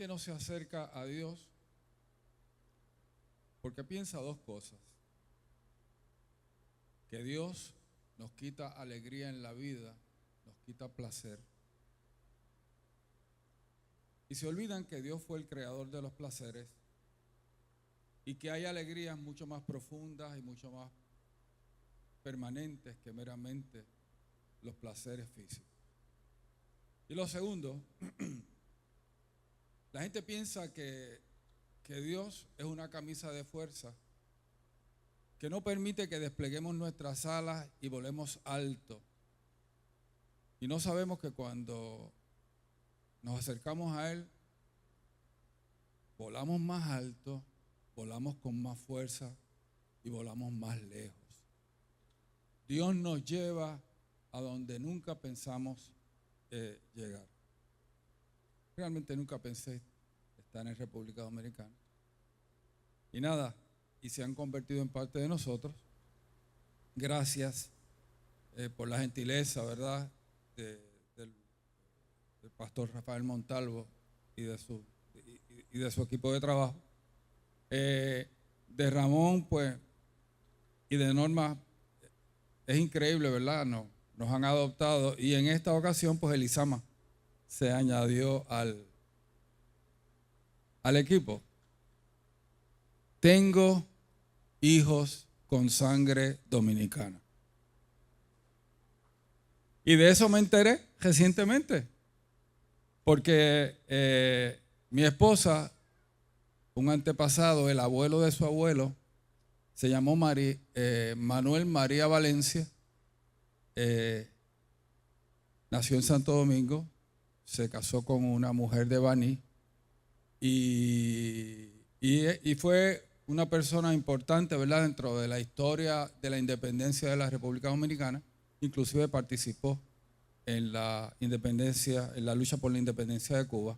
gente no se acerca a Dios porque piensa dos cosas: que Dios nos quita alegría en la vida, nos quita placer, y se olvidan que Dios fue el creador de los placeres y que hay alegrías mucho más profundas y mucho más permanentes que meramente los placeres físicos. Y lo segundo, la gente piensa que Dios es una camisa de fuerza que no permite que despleguemos nuestras alas y volemos alto. Y no sabemos que cuando nos acercamos a Él, volamos más alto, volamos con más fuerza y volamos más lejos. Dios nos lleva a donde nunca pensamos llegar. Realmente nunca pensé estar en República Dominicana. Y nada, y se han convertido en parte de nosotros. Gracias por la gentileza, ¿verdad?, del pastor Rafael Montalvo y de su equipo de trabajo. De Ramón, pues, y de Norma, es increíble, ¿verdad? Nos han adoptado, y en esta ocasión, pues, Elisama se añadió al equipo. Tengo hijos con sangre dominicana. Y de eso me enteré recientemente, porque mi esposa, un antepasado, el abuelo de su abuelo, se llamó Manuel María Valencia, nació en Santo Domingo, se casó con una mujer de Baní y fue una persona importante, ¿verdad?, dentro de la historia de la independencia de la República Dominicana. Inclusive participó en la independencia, en la lucha por la independencia de Cuba.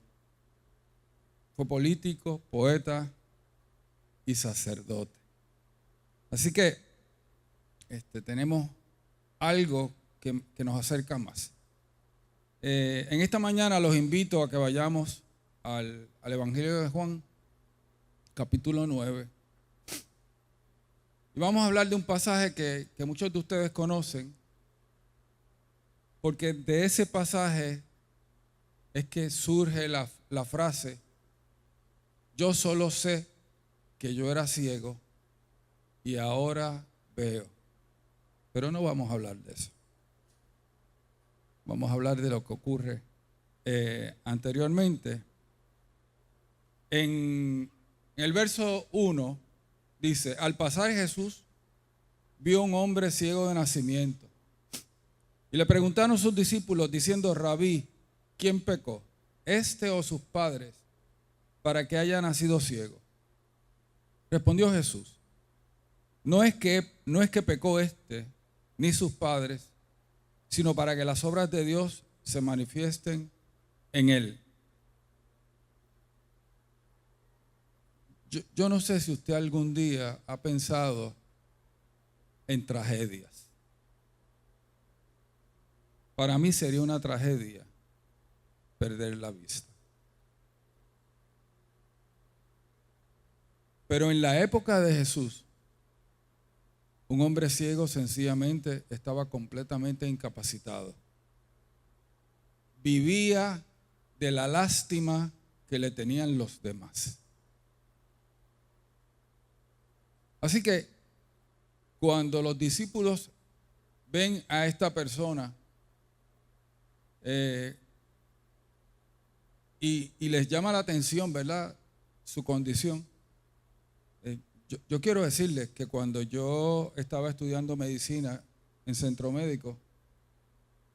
Fue político, poeta y sacerdote. Así que tenemos algo que nos acerca más. En esta mañana los invito a que vayamos al Evangelio de Juan, capítulo 9. Y vamos a hablar de un pasaje que muchos de ustedes conocen, porque de ese pasaje es que surge la frase: yo solo sé que yo era ciego y ahora veo. Pero no vamos a hablar de eso. Vamos a hablar de lo que ocurre anteriormente. En el verso 1 dice: al pasar Jesús vio un hombre ciego de nacimiento. Y le preguntaron sus discípulos diciendo: Rabí, ¿quién pecó, este o sus padres, para que haya nacido ciego? Respondió Jesús: no es que pecó este ni sus padres, sino para que las obras de Dios se manifiesten en él. Yo no sé si usted algún día ha pensado en tragedias. Para mí sería una tragedia perder la vista. Pero en la época de Jesús, un hombre ciego sencillamente estaba completamente incapacitado. Vivía de la lástima que le tenían los demás. Así que cuando los discípulos ven a esta persona y les llama la atención, ¿verdad?, su condición. Yo quiero decirles que cuando yo estaba estudiando medicina en Centro Médico,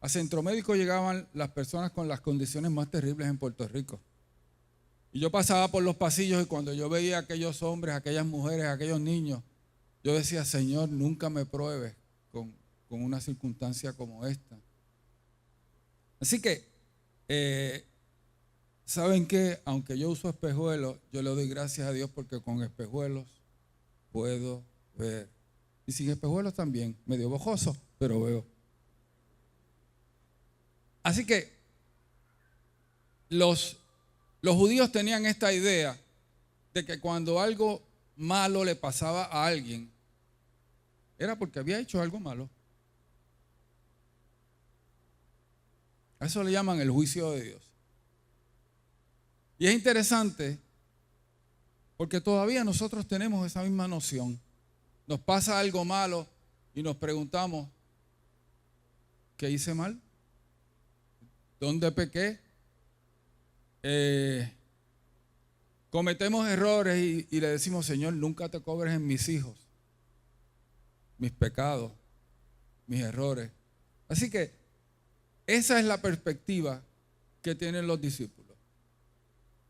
a Centro Médico llegaban las personas con las condiciones más terribles en Puerto Rico. Y yo pasaba por los pasillos y cuando yo veía a aquellos hombres, a aquellas mujeres, a aquellos niños, yo decía: Señor, nunca me pruebes con una circunstancia como esta. Así que, ¿saben qué? Aunque yo uso espejuelos, yo le doy gracias a Dios porque con espejuelos puedo ver. Y sin espejuelos también, medio bojoso, pero veo. Así que los Los judíos tenían esta idea de que cuando algo malo le pasaba a alguien, era porque había hecho algo malo. A eso le llaman el juicio de Dios. Y es interesante porque todavía nosotros tenemos esa misma noción. Nos pasa algo malo y nos preguntamos, ¿qué hice mal? ¿Dónde pequé? Cometemos errores y le decimos, Señor, nunca te cobres en mis hijos, mis pecados, mis errores. Así que esa es la perspectiva que tienen los discípulos.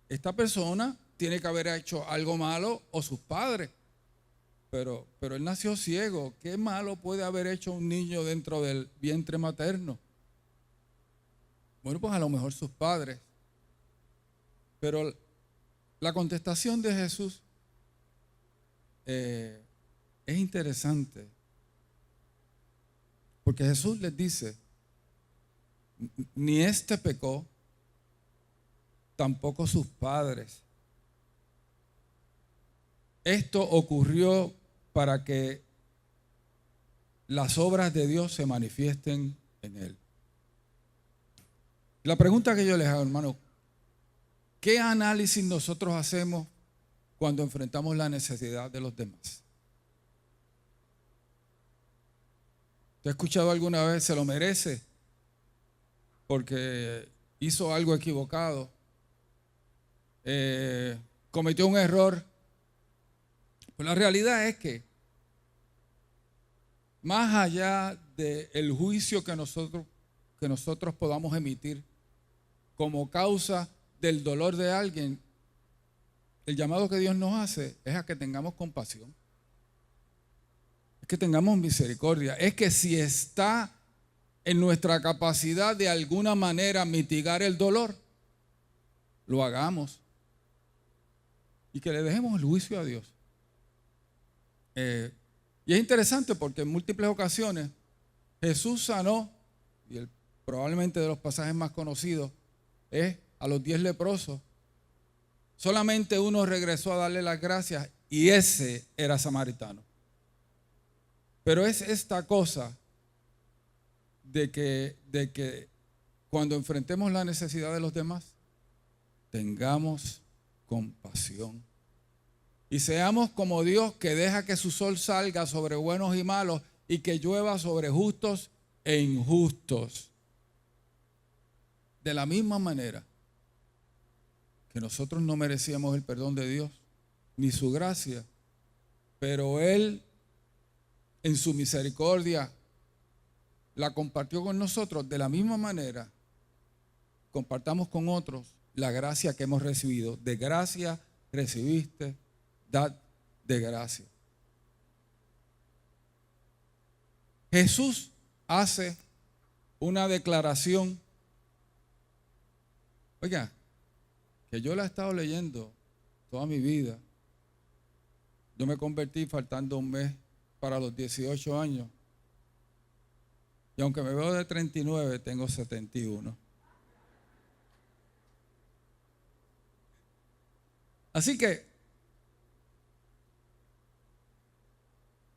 Esta persona tiene que haber hecho algo malo o sus padres, pero él nació ciego. ¿Qué malo puede haber hecho un niño dentro del vientre materno? Bueno, pues a lo mejor sus padres. Pero la contestación de Jesús es interesante, porque Jesús les dice, ni este pecó, tampoco sus padres. Esto ocurrió para que las obras de Dios se manifiesten en él. La pregunta que yo les hago, hermano, ¿qué análisis nosotros hacemos cuando enfrentamos la necesidad de los demás? ¿Te has escuchado alguna vez, se lo merece porque hizo algo equivocado, cometió un error? Pues la realidad es que más allá del juicio que nosotros podamos emitir como causa del dolor de alguien, el llamado que Dios nos hace es a que tengamos compasión, es que tengamos misericordia, es que si está en nuestra capacidad de alguna manera mitigar el dolor, lo hagamos y que le dejemos el juicio a Dios. Y es interesante porque en múltiples ocasiones Jesús sanó, y probablemente de los pasajes más conocidos es a los 10 leprosos. Solamente uno regresó a darle las gracias y ese era samaritano. Pero es esta cosa de que cuando enfrentemos la necesidad de los demás, tengamos compasión. Y seamos como Dios, que deja que su sol salga sobre buenos y malos y que llueva sobre justos e injustos. De la misma manera que nosotros no merecíamos el perdón de Dios ni su gracia, pero Él en su misericordia la compartió con nosotros. De la misma manera compartamos con otros la gracia que hemos recibido. De gracia recibiste, dad de gracia. Jesús hace una declaración, oiga, que yo la he estado leyendo toda mi vida. Yo me convertí faltando un mes para los 18 años. Y aunque me veo de 39, tengo 71. Así que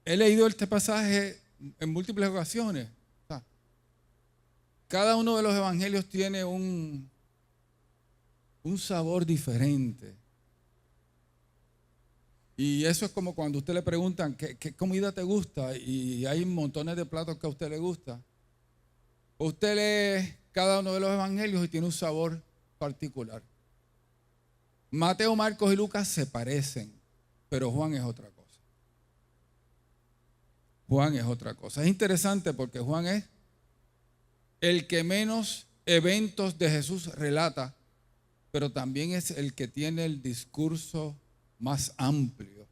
he leído este pasaje en múltiples ocasiones. O sea, cada uno de los evangelios tiene un sabor diferente. Y eso es como cuando a usted le preguntan ¿qué comida te gusta? Y hay montones de platos que a usted le gusta. Usted lee cada uno de los evangelios y tiene un sabor particular. Mateo, Marcos y Lucas se parecen, pero Juan es otra cosa. Juan es otra cosa. Es interesante porque Juan es el que menos eventos de Jesús relata, pero también es el que tiene el discurso más amplio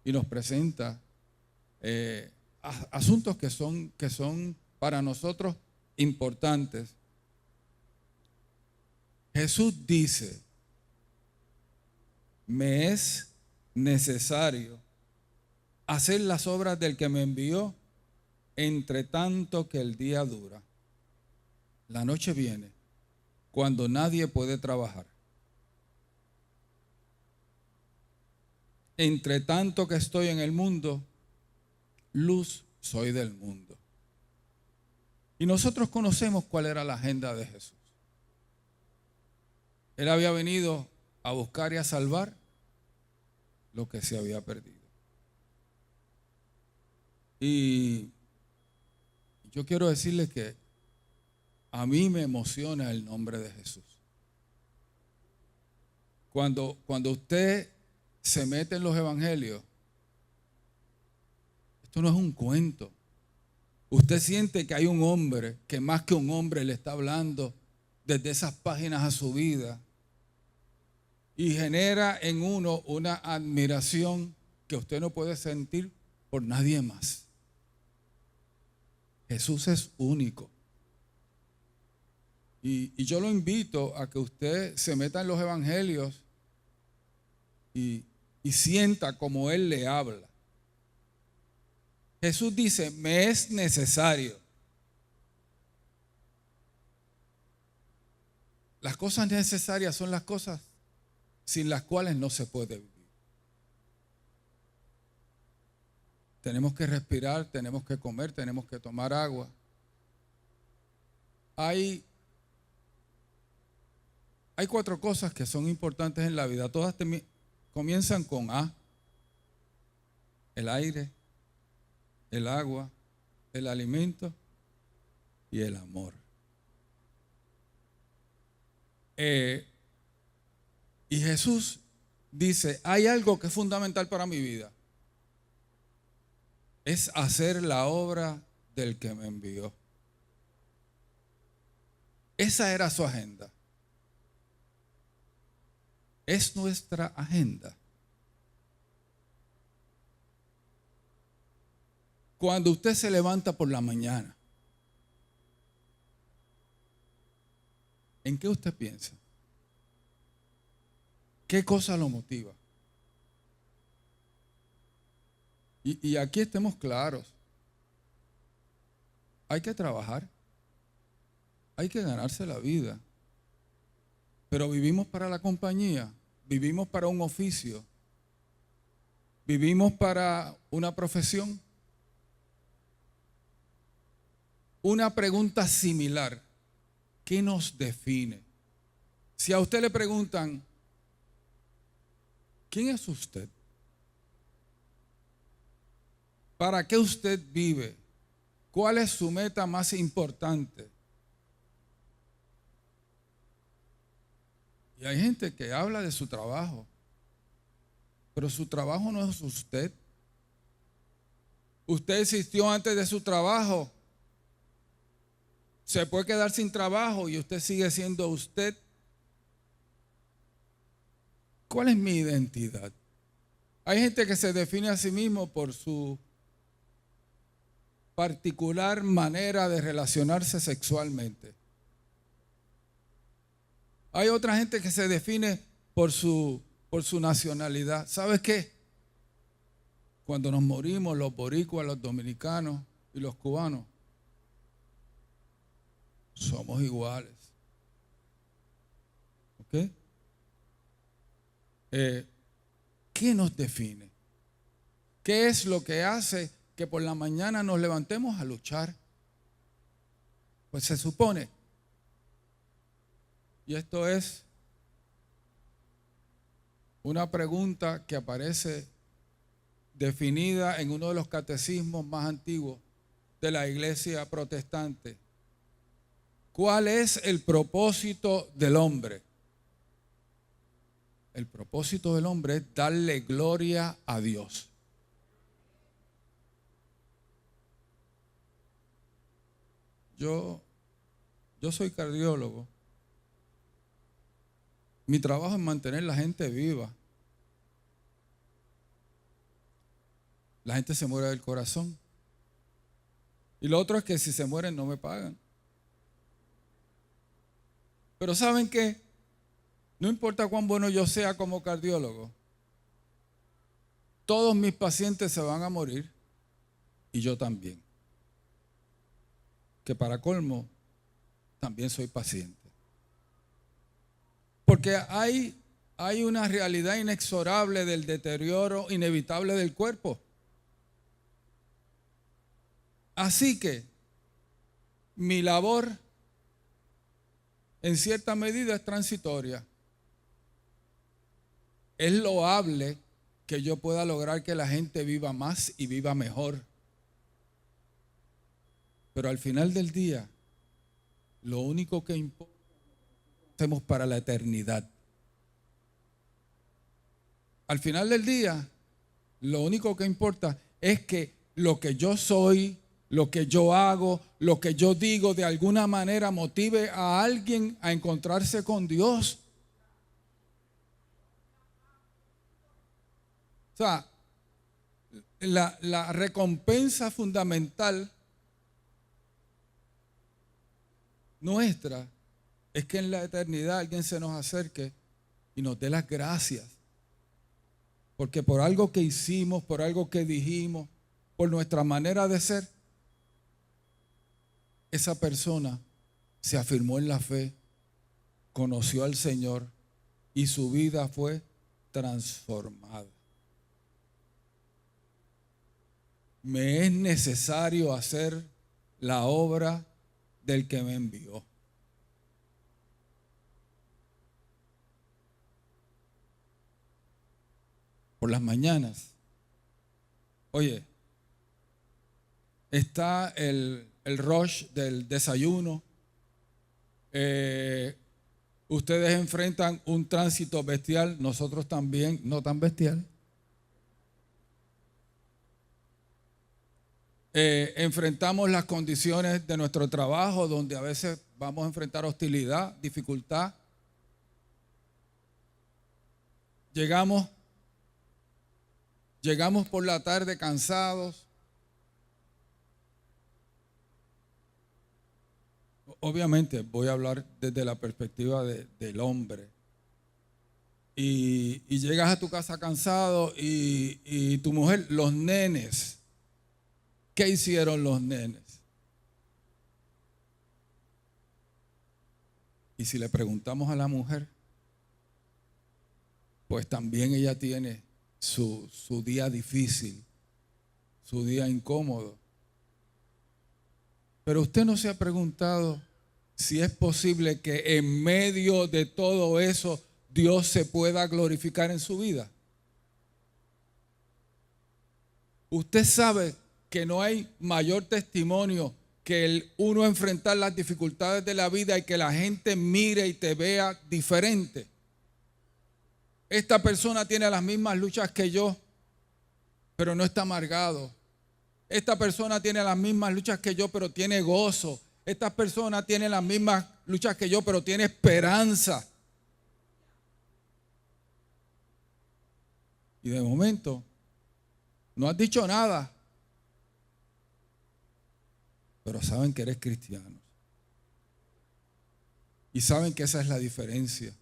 y nos presenta asuntos que son para nosotros importantes. Jesús dice, me es necesario hacer las obras del que me envió, entre tanto que el día dura. La noche viene cuando nadie puede trabajar. entre tanto que estoy en el mundo, luz soy del mundo. Y nosotros conocemos cuál era la agenda de Jesús. Él había venido a buscar y a salvar lo que se había perdido. Y yo quiero decirles que a mí me emociona el nombre de Jesús. Cuando usted se mete en los evangelios, esto no es un cuento. Usted siente que hay un hombre que más que un hombre le está hablando desde esas páginas a su vida y genera en uno una admiración que usted no puede sentir por nadie más. Jesús es único. Y yo lo invito a que usted se meta en los evangelios y sienta como Él le habla. Jesús dice, me es necesario. Las cosas necesarias son las cosas sin las cuales no se puede vivir. Tenemos que respirar, tenemos que comer, tenemos que tomar agua. Hay 4 cosas que son importantes en la vida. Todas comienzan con A: el aire, el agua, el alimento y el amor. Y Jesús dice, hay algo que es fundamental para mi vida. Es hacer la obra del que me envió. Esa era su agenda. Es nuestra agenda. Cuando usted se levanta por la mañana, ¿en qué usted piensa? ¿Qué cosa lo motiva? Y aquí estemos claros. Hay que trabajar. Hay que ganarse la vida. Pero vivimos para la compañía. Vivimos para un oficio. Vivimos para una profesión. Una pregunta similar. ¿Qué nos define? Si a usted le preguntan, ¿quién es usted? ¿Para qué usted vive? ¿Cuál es su meta más importante? Y hay gente que habla de su trabajo, pero su trabajo no es usted. Usted existió antes de su trabajo. Se puede quedar sin trabajo y usted sigue siendo usted. ¿Cuál es mi identidad? Hay gente que se define a sí mismo por su particular manera de relacionarse sexualmente. Hay otra gente que se define por su nacionalidad. ¿Sabes qué? Cuando nos morimos, los boricuas, los dominicanos y los cubanos, somos iguales. ¿Ok? ¿Qué nos define? ¿Qué es lo que hace que por la mañana nos levantemos a luchar? Pues se supone, y esto es una pregunta que aparece definida en uno de los catecismos más antiguos de la iglesia protestante. ¿Cuál es el propósito del hombre? El propósito del hombre es darle gloria a Dios. Yo soy cardiólogo. Mi trabajo es mantener la gente viva. La gente se muere del corazón. Y lo otro es que si se mueren no me pagan. Pero ¿saben qué? No importa cuán bueno yo sea como cardiólogo, todos mis pacientes se van a morir y yo también. Que para colmo, también soy paciente. Porque hay hay una realidad inexorable del deterioro inevitable del cuerpo. Así que mi labor en cierta medida es transitoria. Es loable que yo pueda lograr que la gente viva más y viva mejor. Pero al final del día, lo único que importa hacemos para la eternidad. Al final del día, lo único que importa es que lo que yo soy, lo que yo hago, lo que yo digo de alguna manera motive a alguien a encontrarse con Dios. O sea, la recompensa fundamental nuestra es que en la eternidad alguien se nos acerque y nos dé las gracias. Porque por algo que hicimos, por algo que dijimos, por nuestra manera de ser, esa persona se afirmó en la fe, conoció al Señor y su vida fue transformada. Me es necesario hacer la obra del que me envió. Por las mañanas, oye, está el rush del desayuno. Ustedes enfrentan un tránsito bestial, nosotros también, no tan bestial. Enfrentamos las condiciones de nuestro trabajo, donde a veces vamos a enfrentar hostilidad, dificultad. Llegamos por la tarde cansados. Obviamente voy a hablar desde la perspectiva del hombre. Y llegas a tu casa cansado y tu mujer, los nenes. ¿Qué hicieron los nenes? Y si le preguntamos a la mujer, pues también ella tiene su día difícil, su día incómodo. Pero usted no se ha preguntado si es posible que en medio de todo eso Dios se pueda glorificar en su vida. Usted sabe que no hay mayor testimonio que el uno enfrentar las dificultades de la vida y que la gente mire y te vea diferente. Esta persona tiene las mismas luchas que yo, pero no está amargado. Esta persona tiene las mismas luchas que yo, pero tiene gozo. Esta persona tiene las mismas luchas que yo, pero tiene esperanza. Y de momento, no has dicho nada, pero saben que eres cristiano. Y saben que esa es la diferencia.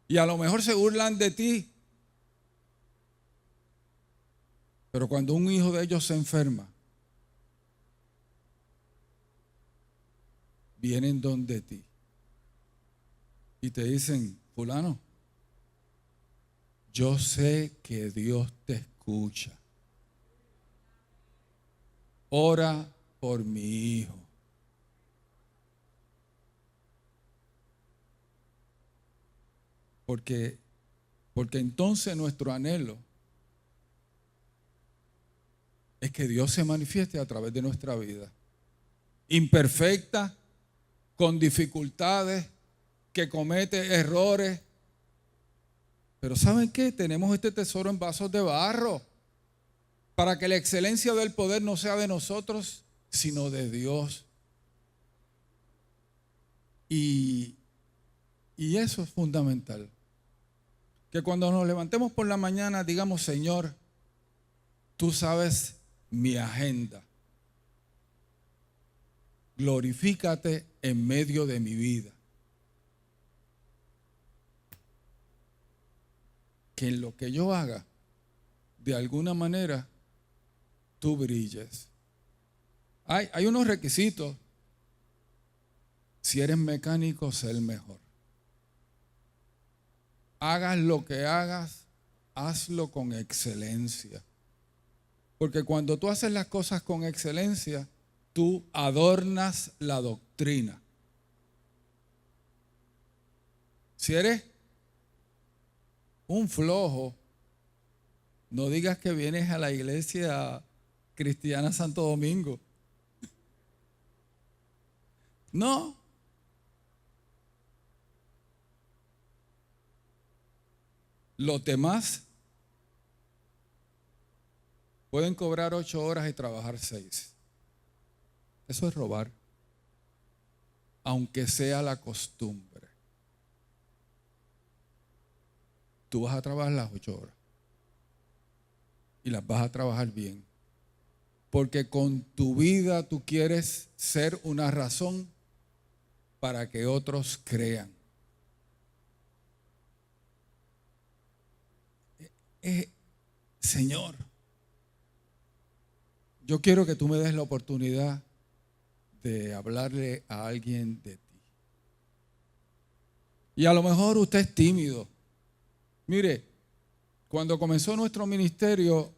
Y a lo mejor se burlan de ti. Pero cuando un hijo de ellos se enferma, vienen donde ti y te dicen, fulano, yo sé que Dios te escucha. Ora por mi hijo. Porque entonces nuestro anhelo es que Dios se manifieste a través de nuestra vida. Imperfecta, con dificultades, que comete errores. Pero ¿saben qué? Tenemos este tesoro en vasos de barro para que la excelencia del poder no sea de nosotros, sino de Dios. Y eso es fundamental. Que cuando nos levantemos por la mañana digamos, Señor, tú sabes mi agenda. Glorifícate en medio de mi vida. Que en lo que yo haga, de alguna manera, tú brilles. Hay unos requisitos. Si eres mecánico, sé el mejor. hagas lo que hagas, hazlo con excelencia. Porque cuando tú haces las cosas con excelencia, tú adornas la doctrina. Si eres un flojo, no digas que vienes a la iglesia cristiana Santo Domingo. No. Los demás pueden cobrar 8 horas y trabajar 6. Eso es robar, aunque sea la costumbre. Tú vas a trabajar las 8 horas y las vas a trabajar bien, porque con tu vida tú quieres ser una razón para que otros crean. Señor, yo quiero que tú me des la oportunidad de hablarle a alguien de ti. Y a lo mejor usted es tímido. Mire, cuando comenzó nuestro ministerio,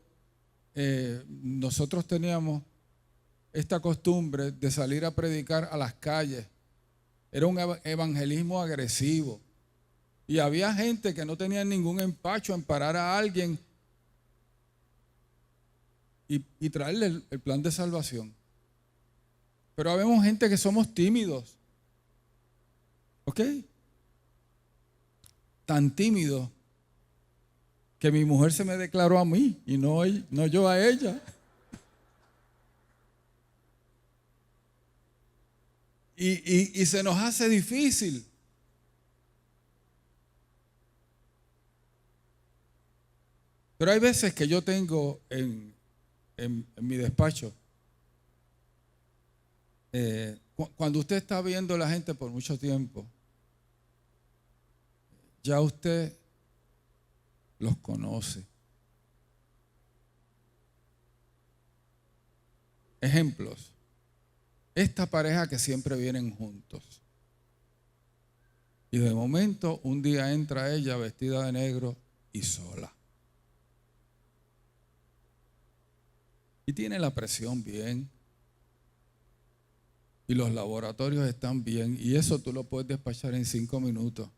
nosotros teníamos esta costumbre de salir a predicar a las calles. Era un evangelismo agresivo. Y había gente que no tenía ningún empacho en parar a alguien y traerle el plan de salvación. Pero habemos gente que somos tímidos. ¿Ok? Tan tímidos que mi mujer se me declaró a mí y no yo a ella. Y se nos hace difícil. Pero hay veces que yo tengo en mi despacho, cuando usted está viendo a la gente por mucho tiempo, ya usted los conoce. Ejemplos. Esta pareja que siempre vienen juntos. Y de momento un día entra ella vestida de negro y sola. Y tiene la presión bien. Y los laboratorios están bien. Y eso tú lo puedes despachar en 5 minutos.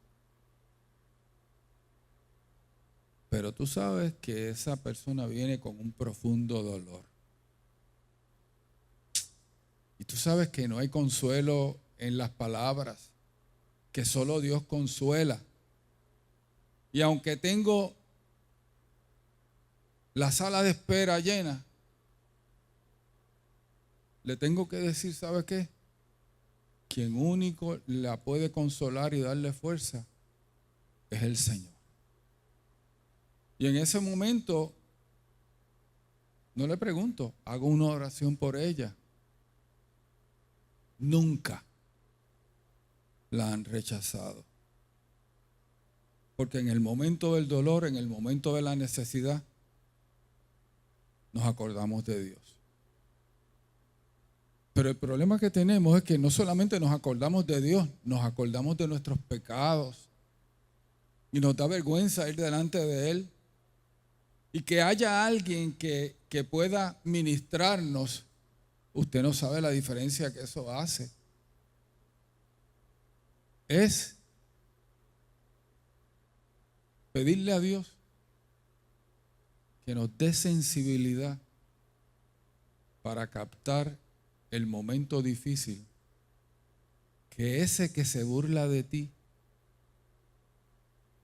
Pero tú sabes que esa persona viene con un profundo dolor. Y tú sabes que no hay consuelo en las palabras, que solo Dios consuela. Y aunque tengo la sala de espera llena, le tengo que decir, ¿sabe qué? Quien único la puede consolar y darle fuerza es el Señor. Y en ese momento, no le pregunto, hago una oración por ella. Nunca la han rechazado. Porque en el momento del dolor, en el momento de la necesidad, nos acordamos de Dios. Pero el problema que tenemos es que no solamente nos acordamos de Dios, nos acordamos de nuestros pecados. Y nos da vergüenza ir delante de Él. Y que haya alguien que pueda ministrarnos. Usted no sabe la diferencia que eso hace. Es pedirle a Dios que nos dé sensibilidad para captar el momento difícil que ese que se burla de ti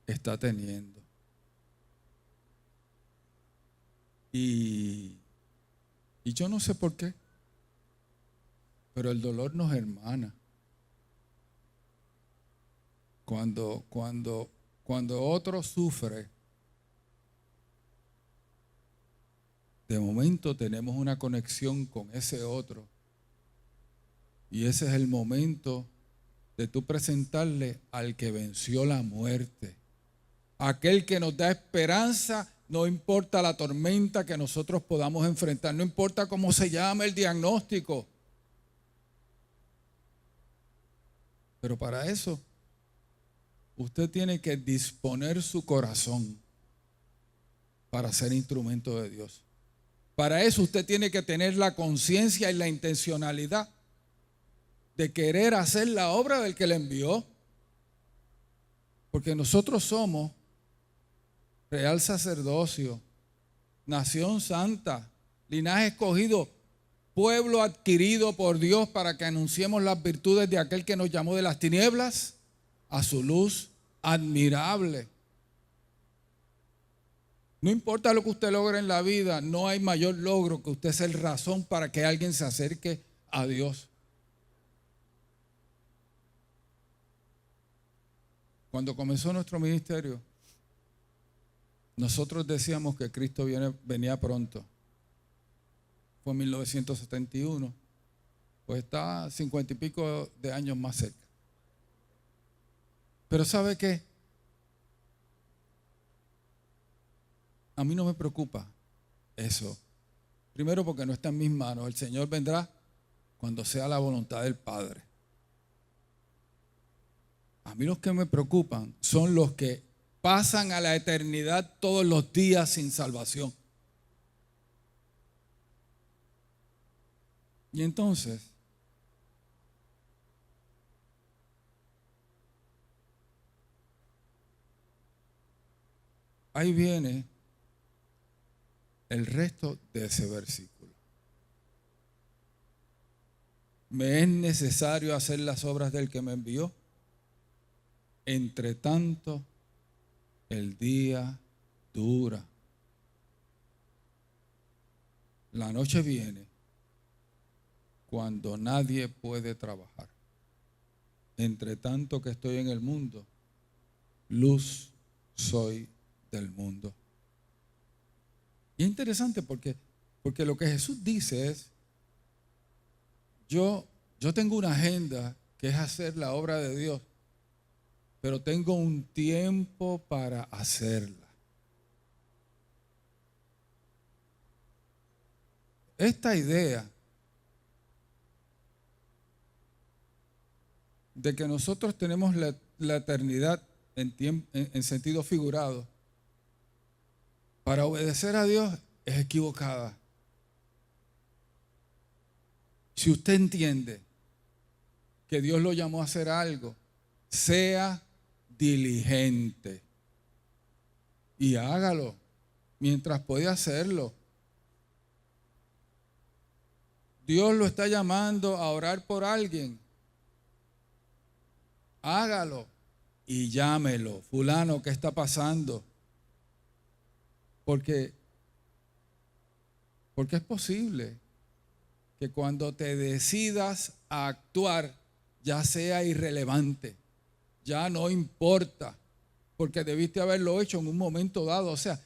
está teniendo. Y yo no sé por qué, pero el dolor nos hermana. Cuando otro sufre, de momento tenemos una conexión con ese otro. Y ese es el momento de tú presentarle al que venció la muerte. Aquel que nos da esperanza, no importa la tormenta que nosotros podamos enfrentar, no importa cómo se llame el diagnóstico. Pero para eso, usted tiene que disponer su corazón para ser instrumento de Dios. Para eso usted tiene que tener la conciencia y la intencionalidad de querer hacer la obra del que le envió. Porque nosotros somos real sacerdocio, nación santa, linaje escogido, pueblo adquirido por Dios para que anunciemos las virtudes de aquel que nos llamó de las tinieblas a su luz admirable. No importa lo que usted logre en la vida, no hay mayor logro que usted ser razón para que alguien se acerque a Dios. Cuando comenzó nuestro ministerio, nosotros decíamos que Cristo venía pronto. Fue en 1971, pues está 50 y pico de años más cerca. Pero ¿sabe qué? A mí no me preocupa eso. Primero porque no está en mis manos. El Señor vendrá cuando sea la voluntad del Padre. A mí los que me preocupan son los que pasan a la eternidad todos los días sin salvación. Y entonces, ahí viene el resto de ese versículo. Me es necesario hacer las obras del que me envió. Entre tanto, el día dura. La noche viene cuando nadie puede trabajar. Entre tanto que estoy en el mundo, luz soy del mundo. Y es interesante porque lo que Jesús dice es, yo tengo una agenda que es hacer la obra de Dios, pero tengo un tiempo para hacerla. Esta idea de que nosotros tenemos la eternidad en sentido figurado para obedecer a Dios es equivocada. Si usted entiende que Dios lo llamó a hacer algo, sea diligente y hágalo mientras puede hacerlo. Dios lo está llamando a orar por alguien. Hágalo y llámelo. Fulano, ¿qué está pasando? Porque es posible que cuando te decidas a actuar ya sea irrelevante, ya no importa, porque debiste haberlo hecho en un momento dado. O sea,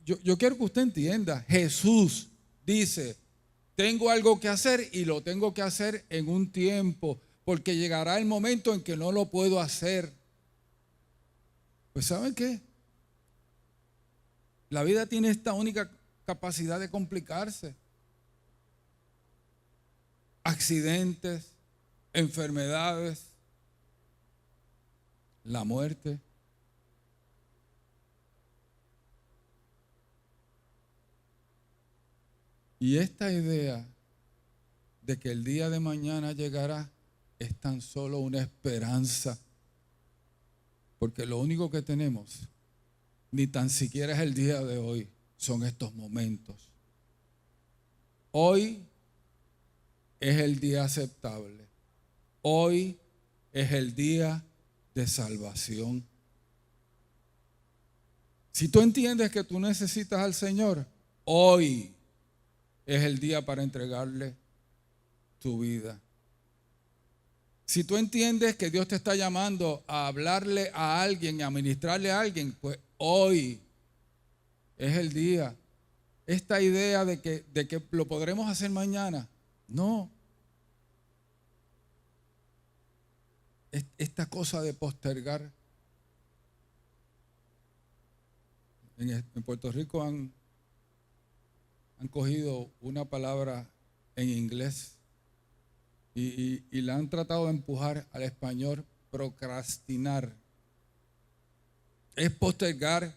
yo quiero que usted entienda, Jesús dice, tengo algo que hacer y lo tengo que hacer en un tiempo, porque llegará el momento en que no lo puedo hacer. Pues ¿saben qué? La vida tiene esta única capacidad de complicarse. Accidentes, enfermedades, la muerte. Y esta idea de que el día de mañana llegará es tan solo una esperanza, porque lo único que tenemos, ni tan siquiera es el día de hoy, son estos momentos. Hoy es el día aceptable. Hoy es el día de salvación. Si tú entiendes que tú necesitas al Señor, hoy es el día para entregarle tu vida. Si tú entiendes que Dios te está llamando a hablarle a alguien, a ministrarle a alguien, pues hoy es el día. Esta idea de que lo podremos hacer mañana, no. Esta cosa de postergar. En Puerto Rico han cogido una palabra en inglés y la han tratado de empujar al español, procrastinar. es postergar,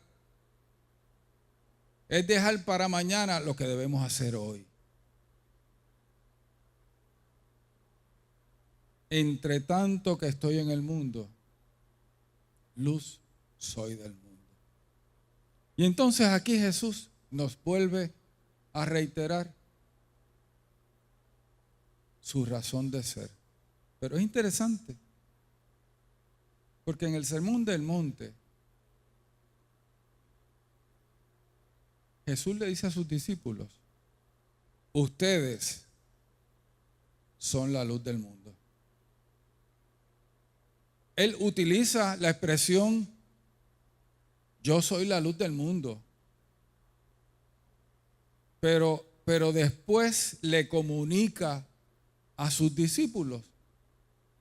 es dejar para mañana lo que debemos hacer hoy. Entre tanto que estoy en el mundo, luz soy del mundo. Y entonces aquí Jesús nos vuelve a reiterar su razón de ser. Pero es interesante, porque en el Sermón del Monte, Jesús le dice a sus discípulos: ustedes son la luz del mundo. Él utiliza la expresión yo soy la luz del mundo, pero después le comunica a sus discípulos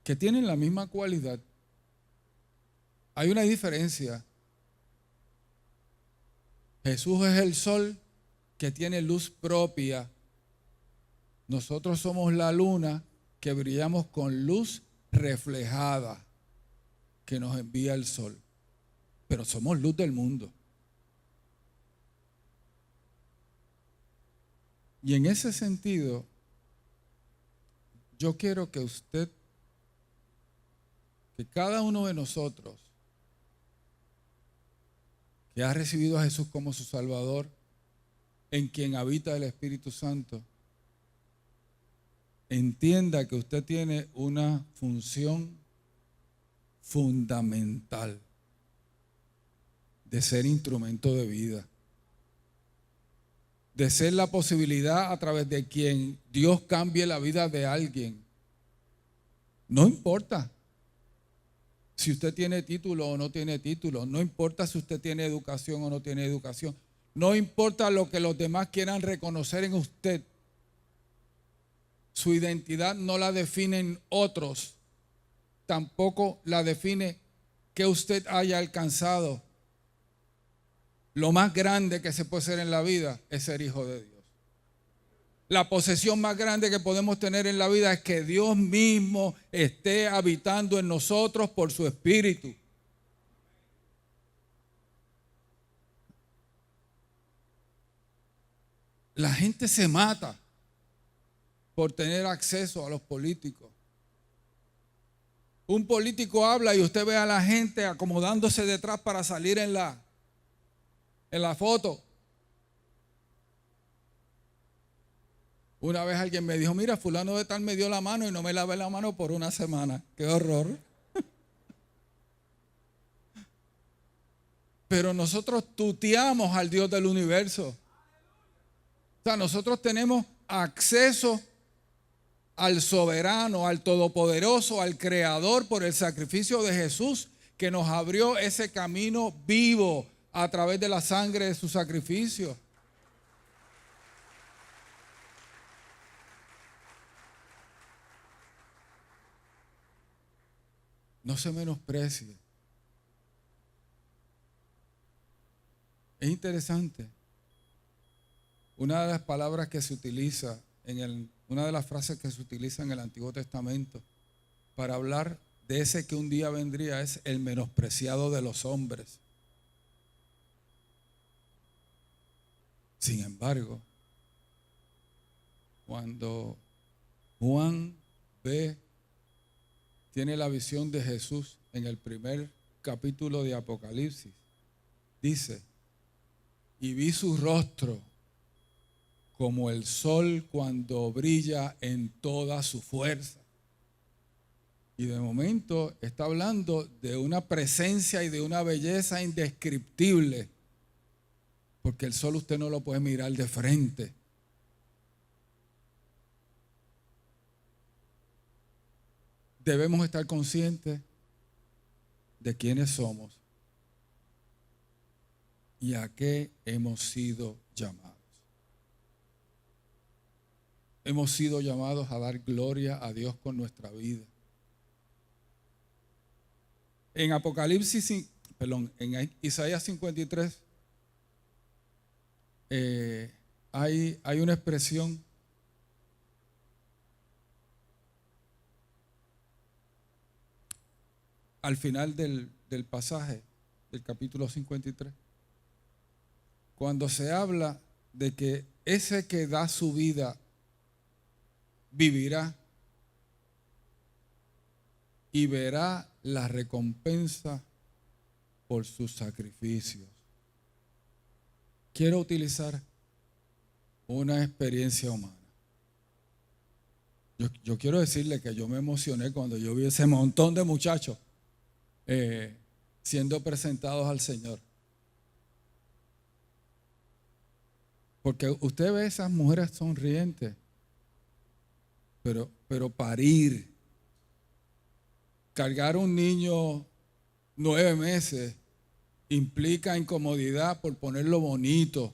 que tienen la misma cualidad. Hay una diferencia. Jesús es el sol que tiene luz propia. Nosotros somos la luna que brillamos con luz reflejada que nos envía el sol. Pero somos luz del mundo. Y en ese sentido, yo quiero que cada uno de nosotros que ha recibido a Jesús como su Salvador, en quien habita el Espíritu Santo, entienda que usted tiene una función fundamental de ser instrumento de vida, de ser la posibilidad a través de quien Dios cambie la vida de alguien. No importa si usted tiene título o no tiene título, no importa si usted tiene educación o no tiene educación, no importa lo que los demás quieran reconocer en usted. Su identidad no la definen otros, tampoco la define que usted haya alcanzado. Lo más grande que se puede hacer en la vida es ser hijo de Dios. La posesión más grande que podemos tener en la vida es que Dios mismo esté habitando en nosotros por su Espíritu. La gente se mata por tener acceso a los políticos. Un político habla y usted ve a la gente acomodándose detrás para salir en la foto. Una vez alguien me dijo: mira, fulano de tal me dio la mano y no me lavé la mano por una semana. ¡Qué horror! Pero nosotros tuteamos al Dios del universo. O sea, nosotros tenemos acceso al soberano, al todopoderoso, al creador por el sacrificio de Jesús, que nos abrió ese camino vivo a través de la sangre de su sacrificio. No se menosprecie. Es interesante. Una de las palabras que se utiliza una de las frases que se utiliza en el Antiguo Testamento para hablar de ese que un día vendría es el menospreciado de los hombres. Sin embargo, cuando Juan tiene la visión de Jesús en el primer capítulo de Apocalipsis, dice: y vi su rostro como el sol cuando brilla en toda su fuerza. Y de momento está hablando de una presencia y de una belleza indescriptible, porque el sol usted no lo puede mirar de frente. Debemos estar conscientes de quiénes somos y a qué hemos sido llamados. Hemos sido llamados a dar gloria a Dios con nuestra vida. En en Isaías 53 hay una expresión al final del pasaje. del capítulo 53, cuando se habla de que ese que da su vida vivirá y verá la recompensa por sus sacrificios. Quiero utilizar una experiencia humana. Yo quiero decirle que yo me emocioné cuando yo vi ese montón de muchachos siendo presentados al Señor. Porque usted ve esas mujeres sonrientes, pero parir, cargar un niño 9 meses implica incomodidad por ponerlo bonito,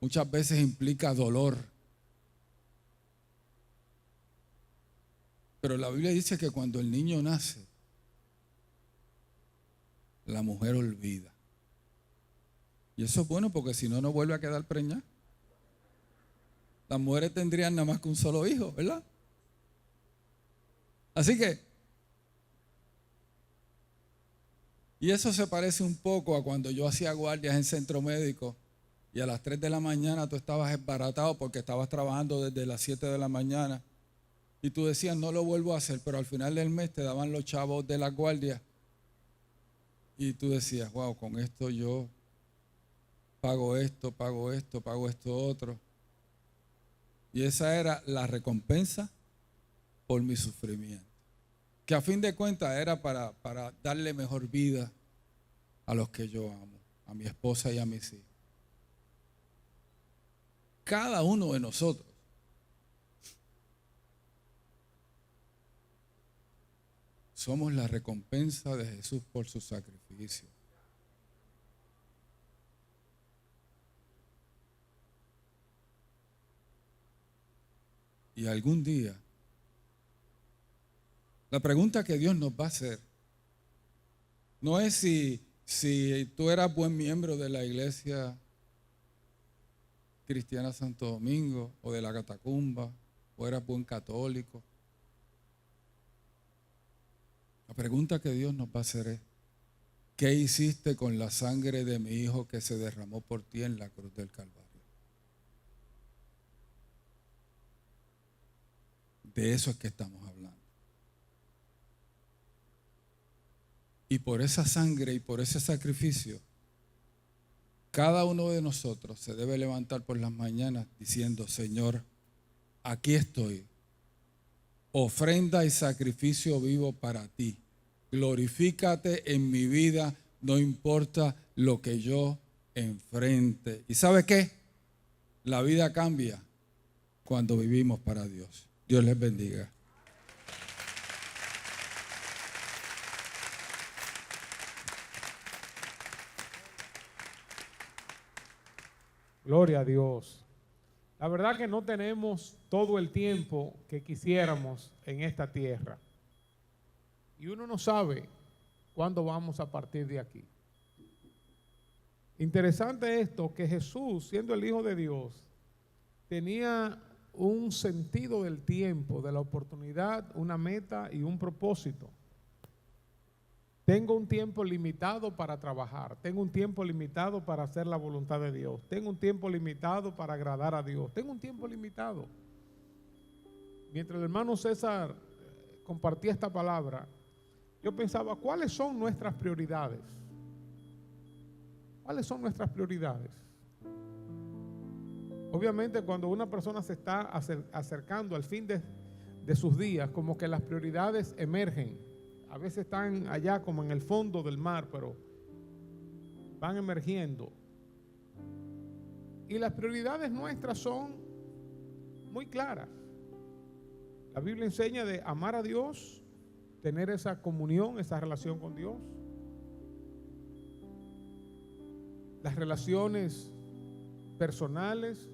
muchas veces implica dolor. Pero la Biblia dice que cuando el niño nace, la mujer olvida. Y eso es bueno porque si no, no vuelve a quedar preñada. Las mujeres tendrían nada más que un solo hijo, ¿verdad? Así que, y eso se parece un poco a cuando yo hacía guardias en centro médico y a las 3 de la mañana tú estabas esbaratado porque estabas trabajando desde las 7 de la mañana y tú decías no lo vuelvo a hacer, pero al final del mes te daban los chavos de las guardias y tú decías, wow, con esto yo pago esto, pago esto, pago esto otro. Y esa era la recompensa por mi sufrimiento. Que a fin de cuentas era para darle mejor vida a los que yo amo, a mi esposa y a mis hijos. Cada uno de nosotros somos la recompensa de Jesús por su sacrificio. Y algún día, la pregunta que Dios nos va a hacer no es si tú eras buen miembro de la iglesia cristiana Santo Domingo o de la Catacumba o eras buen católico. La pregunta que Dios nos va a hacer es, ¿qué hiciste con la sangre de mi hijo que se derramó por ti en la cruz del Calvario? De eso es que estamos hablando. Y por esa sangre y por ese sacrificio, cada uno de nosotros se debe levantar por las mañanas diciendo, Señor, aquí estoy, ofrenda y sacrificio vivo para ti. Glorifícate en mi vida, no importa lo que yo enfrente. ¿Y sabe qué? La vida cambia cuando vivimos para Dios. Dios les bendiga. Gloria a Dios. La verdad que no tenemos todo el tiempo que quisiéramos en esta tierra. Y uno no sabe cuándo vamos a partir de aquí. Interesante esto, que Jesús, siendo el Hijo de Dios, tenía un sentido del tiempo, de la oportunidad, una meta y un propósito. Tengo un tiempo limitado para trabajar, tengo un tiempo limitado para hacer la voluntad de Dios, tengo un tiempo limitado para agradar a Dios, tengo un tiempo limitado. Mientras el hermano César compartía esta palabra, yo pensaba, ¿cuáles son nuestras prioridades? ¿Cuáles son nuestras prioridades? Obviamente cuando una persona se está acercando al fin de sus días, como que las prioridades emergen. A veces están allá como en el fondo del mar, pero van emergiendo. Y las prioridades nuestras son muy claras. La Biblia enseña de amar a Dios, tener esa comunión, esa relación con Dios. Las relaciones personales,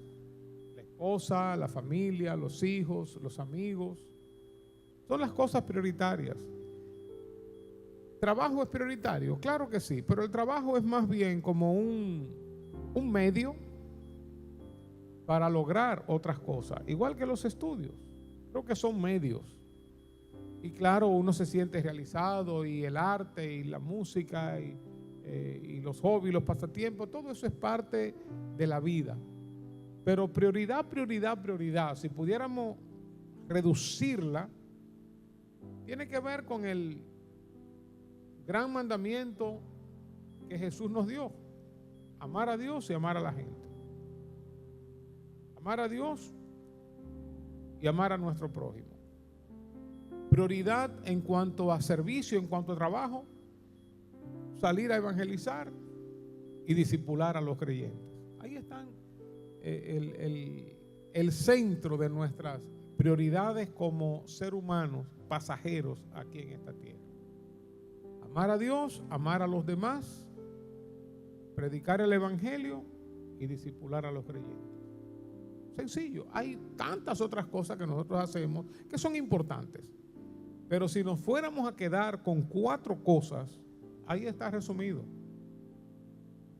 la esposa, la familia, los hijos, los amigos, son las cosas prioritarias. ¿Trabajo es prioritario? Claro que sí, pero el trabajo es más bien como un medio para lograr otras cosas, igual que los estudios. Creo que son medios. Y claro, uno se siente realizado y el arte y la música y y los hobbies, los pasatiempos, todo eso es parte de la vida. Pero prioridad, si pudiéramos reducirla, tiene que ver con el gran mandamiento que Jesús nos dio: amar a Dios y amar a la gente. Amar a Dios y amar a nuestro prójimo. Prioridad en cuanto a servicio, en cuanto a trabajo: salir a evangelizar y discipular a los creyentes. Ahí están el centro de nuestras prioridades como ser humanos pasajeros aquí en esta tierra. Amar a Dios, amar a los demás, predicar el evangelio y discipular a los creyentes. Sencillo. Hay tantas otras cosas que nosotros hacemos que son importantes, pero si nos fuéramos a quedar con 4 cosas, ahí está resumido: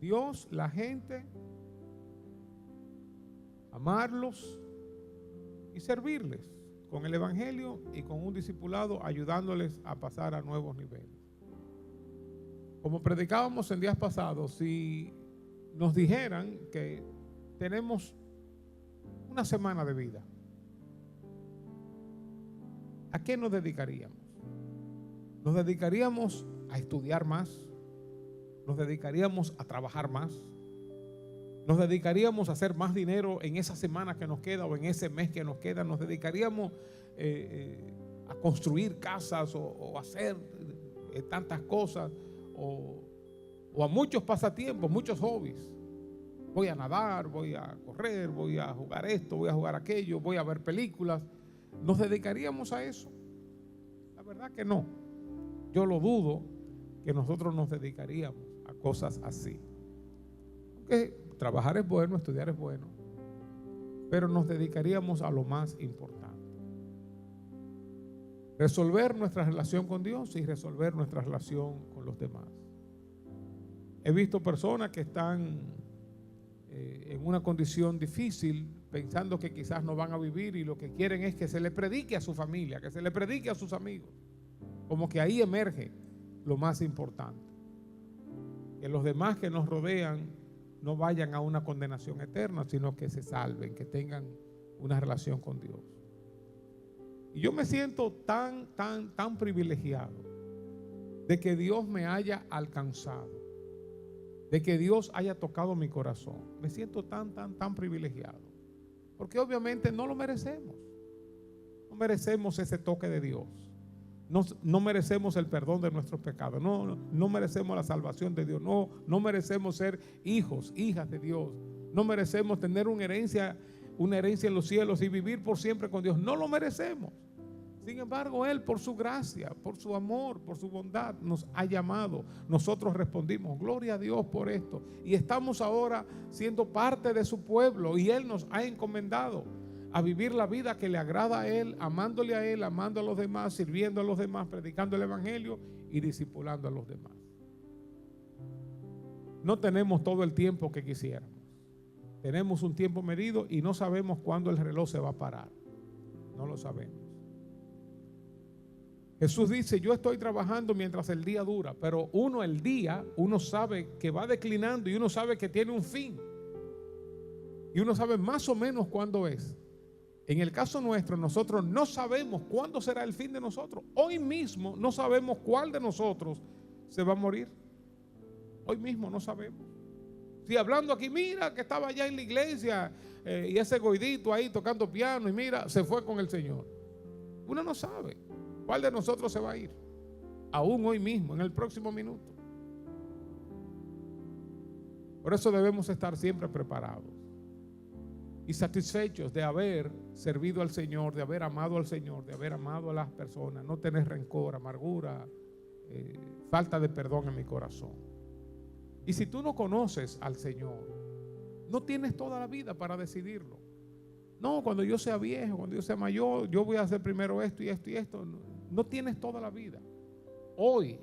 Dios, la gente, amarlos y servirles con el evangelio y con un discipulado, ayudándoles a pasar a nuevos niveles. Como predicábamos en días pasados, si nos dijeran que tenemos una semana de vida, ¿a qué nos dedicaríamos? Nos dedicaríamos a estudiar más, nos dedicaríamos a trabajar más, nos dedicaríamos a hacer más dinero en esa semana que nos queda o en ese mes que nos queda, nos dedicaríamos a construir casas o hacer tantas cosas o a muchos pasatiempos, muchos hobbies. Voy a nadar, voy a correr, voy a jugar esto, voy a jugar aquello, voy a ver películas. ¿Nos dedicaríamos a eso? La verdad que no. Yo lo dudo que nosotros nos dedicaríamos a cosas así. Porque trabajar es bueno, estudiar es bueno, pero nos dedicaríamos a lo más importante: resolver nuestra relación con Dios y resolver nuestra relación con los demás. He visto personas que están en una condición difícil, pensando que quizás no van a vivir, y lo que quieren es que se le predique a su familia, que se le predique a sus amigos. Como que ahí emerge lo más importante: que los demás que nos rodean no vayan a una condenación eterna, sino que se salven, que tengan una relación con Dios. Y yo me siento tan privilegiado de que Dios me haya alcanzado, de que Dios haya tocado mi corazón. Me siento tan privilegiado, porque obviamente no lo merecemos. No merecemos ese toque de Dios. No merecemos el perdón de nuestros pecados. No merecemos la salvación de Dios. No merecemos ser hijos, hijas de Dios. No merecemos tener una herencia en los cielos y vivir por siempre con Dios. No lo merecemos. Sin embargo, Él, por su gracia, por su amor, por su bondad, nos ha llamado. Nosotros respondimos: gloria a Dios por esto. Y estamos ahora siendo parte de su pueblo, y Él nos ha encomendado a vivir la vida que le agrada a Él, amándole a Él, amando a los demás, sirviendo a los demás, predicando el evangelio y discipulando a los demás. No tenemos todo el tiempo que quisiéramos. Tenemos un tiempo medido y no sabemos cuándo el reloj se va a parar. No lo sabemos. Jesús dice: yo estoy trabajando mientras el día dura, pero el día sabe que va declinando, y uno sabe que tiene un fin, y uno sabe más o menos cuándo es. En el caso nuestro, nosotros no sabemos cuándo será el fin de nosotros. Hoy mismo no sabemos cuál de nosotros se va a morir. Hoy mismo no sabemos. Si hablando aquí, mira que estaba allá en la iglesia y ese goidito ahí tocando piano, y mira, se fue con el Señor. Uno no sabe cuál de nosotros se va a ir, aún hoy mismo, en el próximo minuto. Por eso debemos estar siempre preparados y satisfechos de haber servido al Señor, de haber amado al Señor, de haber amado a las personas, no tener rencor, amargura, falta de perdón en mi corazón. Y si tú no conoces al Señor, no tienes toda la vida para decidirlo. No, cuando yo sea viejo, cuando yo sea mayor, yo voy a hacer primero esto y esto y esto. No tienes toda la vida. Hoy,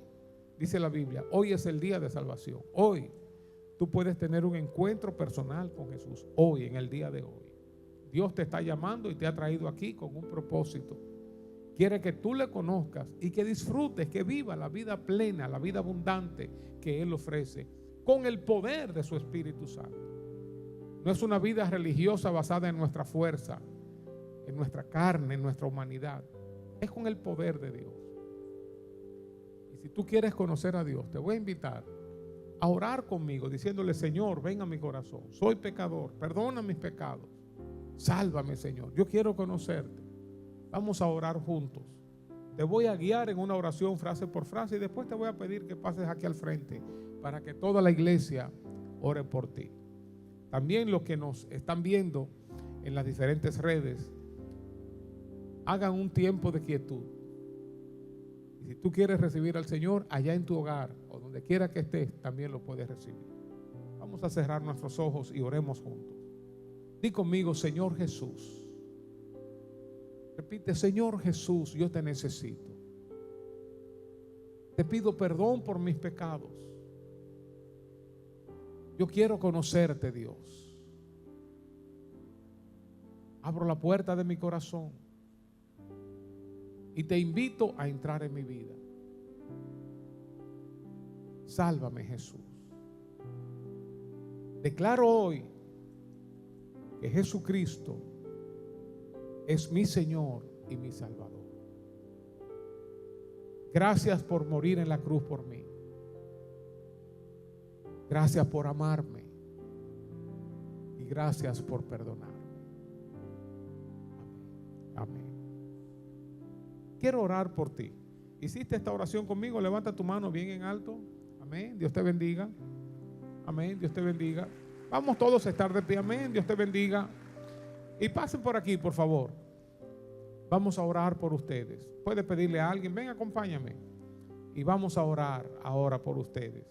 dice la Biblia, hoy es el día de salvación. Hoy tú puedes tener un encuentro personal con Jesús. Hoy, en el día de hoy, Dios te está llamando y te ha traído aquí con un propósito. Quiere que tú le conozcas y que disfrutes, que viva la vida plena, la vida abundante que Él ofrece con el poder de su Espíritu Santo. No es una vida religiosa basada en nuestra fuerza, en nuestra carne, en nuestra humanidad. Es con el poder de Dios. Y si tú quieres conocer a Dios, te voy a invitar a orar conmigo diciéndole: Señor, ven a mi corazón, soy pecador, perdona mis pecados, sálvame, Señor, yo quiero conocerte. Vamos a orar juntos. Te voy a guiar en una oración frase por frase y después te voy a pedir que pases aquí al frente para que toda la iglesia ore por ti. También los que nos están viendo en las diferentes redes, hagan un tiempo de quietud. Y si tú quieres recibir al Señor allá en tu hogar o donde quiera que estés, también lo puedes recibir. Vamos a cerrar nuestros ojos y oremos juntos. Di conmigo: Señor Jesús. Repite: Señor Jesús, yo te necesito. Te pido perdón por mis pecados. Yo quiero conocerte, Dios. Abro la puerta de mi corazón y te invito a entrar en mi vida. Sálvame, Jesús. Declaro hoy que Jesucristo es mi Señor y mi Salvador. Gracias por morir en la cruz por mí. Gracias por amarme. Y gracias por perdonarme. Amén. Amén. Quiero orar por ti. ¿Hiciste esta oración conmigo? Levanta tu mano bien en alto. Amén. Dios te bendiga. Amén. Dios te bendiga. Vamos todos a estar de pie. Amén. Dios te bendiga. Y pasen por aquí, por favor. Vamos a orar por ustedes. Puede pedirle a alguien: ven, acompáñame. Y vamos a orar ahora por ustedes.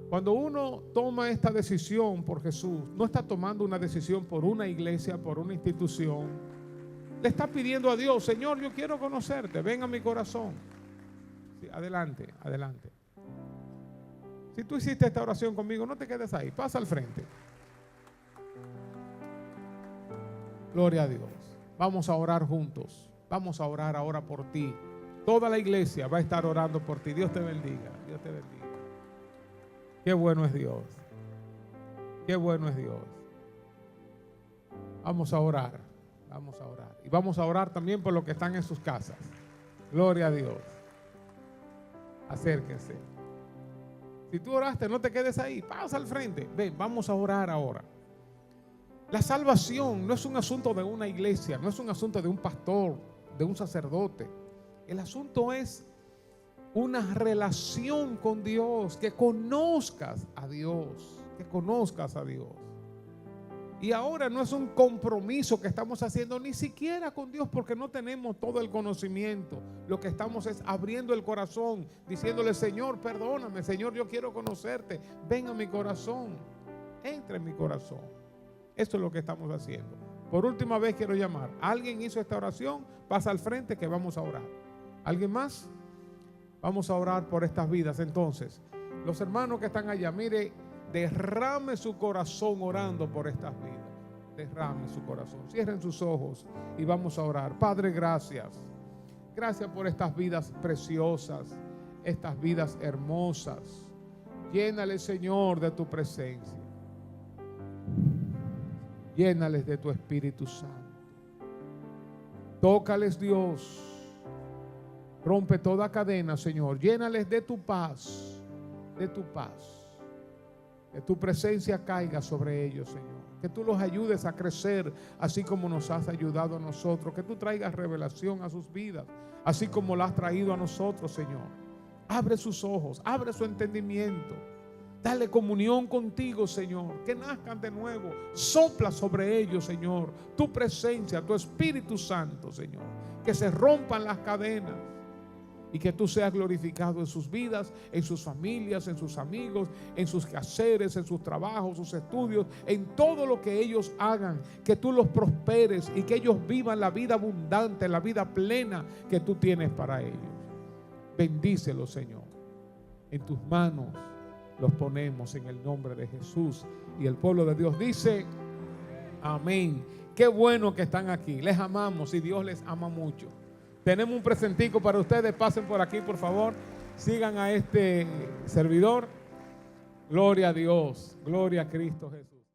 Cuando uno toma esta decisión por Jesús, no está tomando una decisión por una iglesia, por una institución. Le está pidiendo a Dios: Señor, yo quiero conocerte, ven a mi corazón. Sí, adelante, adelante. Si tú hiciste esta oración conmigo, no te quedes ahí, pasa al frente. Gloria a Dios. Vamos a orar juntos. Vamos a orar ahora por ti. Toda la iglesia va a estar orando por ti. Dios te bendiga. Dios te bendiga. Qué bueno es Dios. Qué bueno es Dios. Vamos a orar. Vamos a orar. Y vamos a orar también por los que están en sus casas. Gloria a Dios. Acérquense. Si tú oraste, no te quedes ahí. Pasa al frente. Ven, vamos a orar ahora. La salvación no es un asunto de una iglesia, no es un asunto de un pastor, de un sacerdote. El asunto es una relación con Dios, que conozcas a Dios, que conozcas a Dios. Y ahora no es un compromiso que estamos haciendo ni siquiera con Dios, porque no tenemos todo el conocimiento. Lo que estamos es abriendo el corazón, diciéndole: Señor, perdóname, Señor, yo quiero conocerte, ven a mi corazón, entra en mi corazón. Eso es lo que estamos haciendo. Por última vez quiero llamar. ¿Alguien hizo esta oración? Pasa al frente que vamos a orar. ¿Alguien más? Vamos a orar por estas vidas. Entonces, los hermanos que están allá, mire, derrame su corazón orando por estas vidas. Derrame su corazón. Cierren sus ojos y vamos a orar. Padre, gracias. Gracias por estas vidas preciosas, estas vidas hermosas. Llénale, Señor, de tu presencia. Llénales de tu Espíritu Santo. Tócales, Dios. Rompe toda cadena, Señor. Llénales de tu paz. De tu paz. Que tu presencia caiga sobre ellos, Señor. Que tú los ayudes a crecer así como nos has ayudado a nosotros. Que tú traigas revelación a sus vidas, así como la has traído a nosotros, Señor. Abre sus ojos, abre su entendimiento. Dale comunión contigo, Señor. Que nazcan de nuevo. Sopla sobre ellos, Señor, tu presencia, tu Espíritu Santo, Señor. Que se rompan las cadenas y que tú seas glorificado en sus vidas, en sus familias, en sus amigos, en sus quehaceres, en sus trabajos, sus estudios, en todo lo que ellos hagan. Que tú los prosperes y que ellos vivan la vida abundante, la vida plena que tú tienes para ellos. Bendícelos, Señor. En tus manos los ponemos en el nombre de Jesús. Y el pueblo de Dios dice: amén. Qué bueno que están aquí. Les amamos y Dios les ama mucho. Tenemos un presentico para ustedes. Pasen por aquí, por favor. Sigan a este servidor. Gloria a Dios. Gloria a Cristo Jesús.